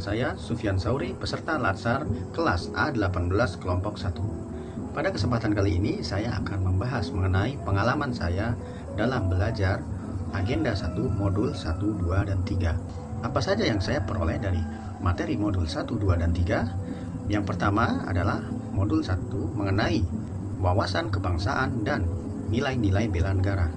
saya Sufyan Sauri, peserta Latsar kelas A18 kelompok 1. Pada kesempatan kali ini saya akan membahas mengenai pengalaman saya dalam belajar agenda 1 modul 1, 2, dan 3. Apa saja yang saya peroleh dari materi modul 1, 2, dan 3? Yang pertama adalah modul 1 mengenai wawasan kebangsaan dan nilai-nilai bela negara.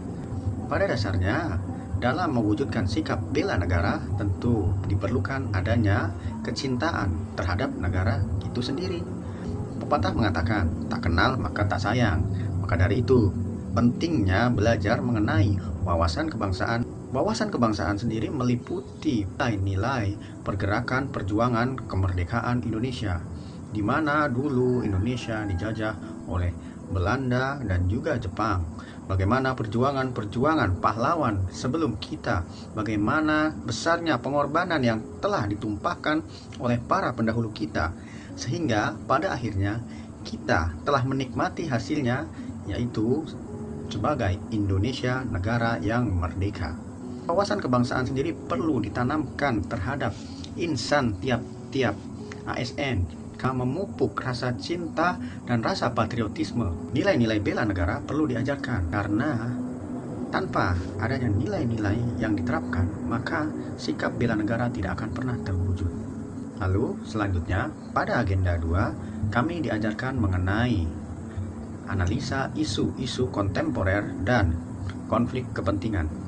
Pada dasarnya, dalam mewujudkan sikap bela negara, tentu diperlukan adanya kecintaan terhadap negara itu sendiri. Pepatah mengatakan, tak kenal maka tak sayang. Maka dari itu, pentingnya belajar mengenai wawasan kebangsaan. Wawasan kebangsaan sendiri meliputi nilai pergerakan perjuangan kemerdekaan Indonesia, di mana dulu Indonesia dijajah oleh Belanda dan juga Jepang. Bagaimana perjuangan pahlawan sebelum kita, bagaimana besarnya pengorbanan yang telah ditumpahkan oleh para pendahulu kita, sehingga pada akhirnya kita telah menikmati hasilnya, yaitu sebagai Indonesia negara yang merdeka. Wawasan kebangsaan sendiri perlu ditanamkan terhadap insan tiap-tiap ASN, memupuk rasa cinta dan rasa patriotisme. Nilai-nilai bela negara perlu diajarkan, karena tanpa adanya nilai-nilai yang diterapkan, maka sikap bela negara tidak akan pernah terwujud. Lalu selanjutnya, pada agenda 2, kami diajarkan mengenai analisa isu-isu kontemporer dan konflik kepentingan.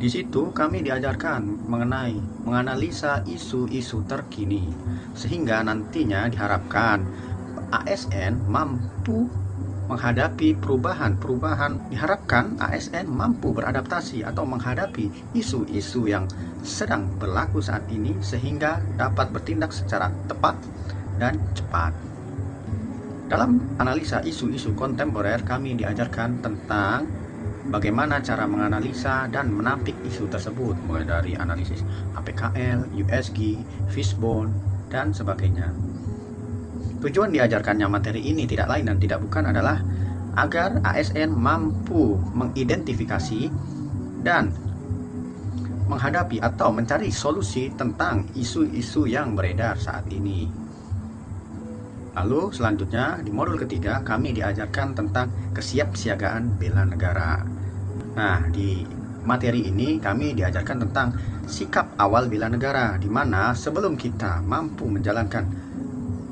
Di situ kami diajarkan mengenai menganalisa isu-isu terkini, sehingga nantinya diharapkan ASN mampu menghadapi perubahan. Diharapkan ASN mampu beradaptasi atau menghadapi isu-isu yang sedang berlaku saat ini, sehingga dapat bertindak secara tepat dan cepat. Dalam analisa isu-isu kontemporer, kami diajarkan tentang bagaimana cara menganalisa dan menampik isu tersebut, mulai dari analisis APKL, USG, Fishbone, dan sebagainya. Tujuan diajarkannya materi ini tidak lain dan tidak bukan adalah agar ASN mampu mengidentifikasi dan menghadapi atau mencari solusi tentang isu-isu yang beredar saat ini. Lalu selanjutnya di modul ketiga kami diajarkan tentang kesiapsiagaan bela negara. Nah, di materi ini kami diajarkan tentang sikap awal bela negara, di mana sebelum kita mampu menjalankan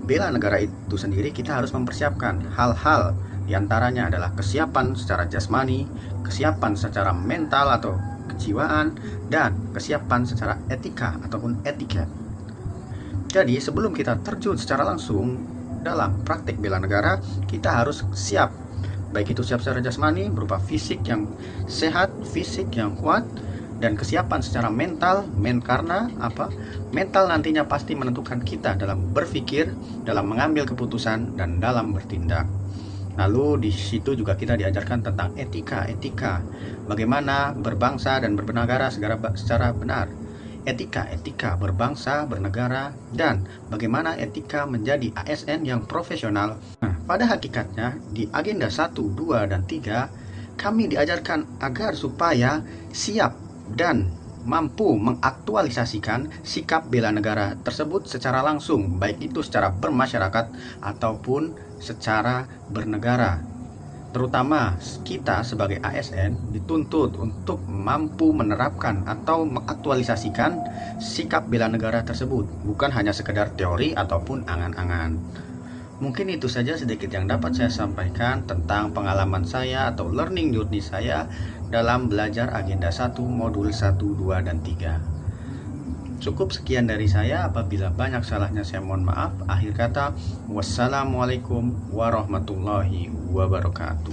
bela negara itu sendiri, kita harus mempersiapkan hal-hal, diantaranya adalah kesiapan secara jasmani, kesiapan secara mental atau kejiwaan, dan kesiapan secara etika ataupun etiket. Jadi sebelum kita terjun secara langsung dalam praktik bela negara, kita harus siap, baik itu siap secara jasmani berupa fisik yang sehat, fisik yang kuat, dan kesiapan secara mental, karena apa? Mental nantinya pasti menentukan kita dalam berpikir, dalam mengambil keputusan, dan dalam bertindak. Lalu di situ juga kita diajarkan tentang etika, bagaimana berbangsa dan bernegara secara benar. Etika berbangsa, bernegara, dan bagaimana etika menjadi ASN yang profesional. Nah, pada hakikatnya di agenda 1, 2, dan 3 kami diajarkan agar supaya siap dan mampu mengaktualisasikan sikap bela negara tersebut secara langsung, baik itu secara bermasyarakat ataupun secara bernegara. Terutama kita sebagai ASN dituntut untuk mampu menerapkan atau mengaktualisasikan sikap bela negara tersebut, bukan hanya sekedar teori ataupun angan-angan. Mungkin itu saja sedikit yang dapat saya sampaikan tentang pengalaman saya atau learning journey saya dalam belajar agenda 1, modul 1, 2, dan 3. Cukup sekian dari saya. Apabila banyak salahnya saya mohon maaf. Akhir kata, wassalamualaikum warahmatullahi wabarakatuh.